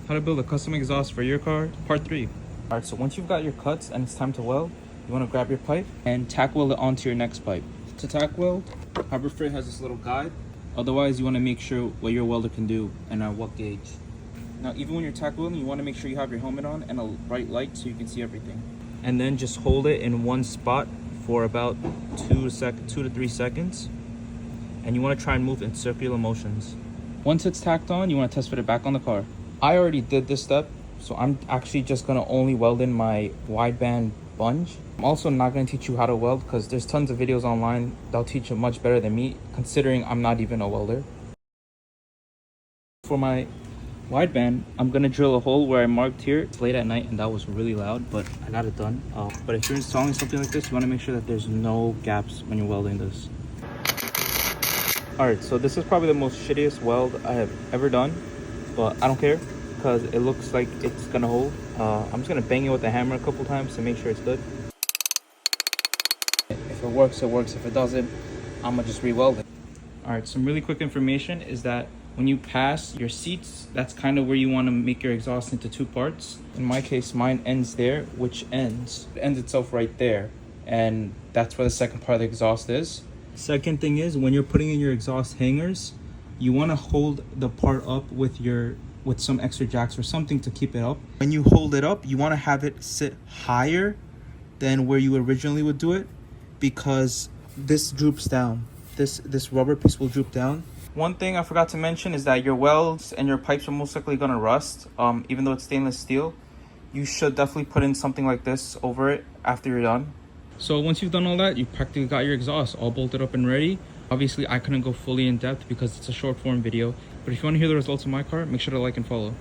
How to build a custom exhaust for your car, part 3. Alright, so once you've got your cuts and it's time to weld, you want to grab your pipe and tack weld it onto your next pipe. To tack weld, Harbor Freight has this little guide. Otherwise, you want to make sure what your welder can do and at what gauge. Now, even when you're tack welding, you want to make sure you have your helmet on and a bright light so you can see everything. And then just hold it in one spot for about 2 to 3 seconds. And you want to try and move in circular motions. Once it's tacked on, you want to test fit it back on the car. I already did this step, so I'm actually just going to only weld in my wideband bunge. I'm also not going to teach you how to weld because there's tons of videos online that'll teach you much better than me, considering I'm not even a welder. For my wideband, I'm going to drill a hole where I marked here. It's late at night and that was really loud, but I got it done. But if you're installing something like this, you want to make sure that there's no gaps when you're welding this. Alright, so this is probably the most shittiest weld I have ever done, but I don't care because it looks like it's gonna hold. I'm just gonna bang it with a hammer a couple times to make sure it's good. If it works, it works. If it doesn't, I'm gonna just re-weld it. Alright, some really quick information is that when you pass your seats, that's kind of where you want to make your exhaust into 2 parts. In my case, mine ends there, which ends itself right there, and that's where the second part of the exhaust is. Second thing is, when you're putting in your exhaust hangers, you want to hold the part up with some extra jacks or something to keep it up. When you hold it up, you want to have it sit higher than where you originally would do it, because this droops down. This rubber piece will droop down. One thing I forgot to mention is that your welds and your pipes are most likely going to rust. Even though it's stainless steel, you should definitely put in something like this over it after you're done. So once you've done all that, you practically got your exhaust all bolted up and ready. Obviously, I couldn't go fully in depth because it's a short form video. But if you want to hear the results of my car, make sure to like and follow.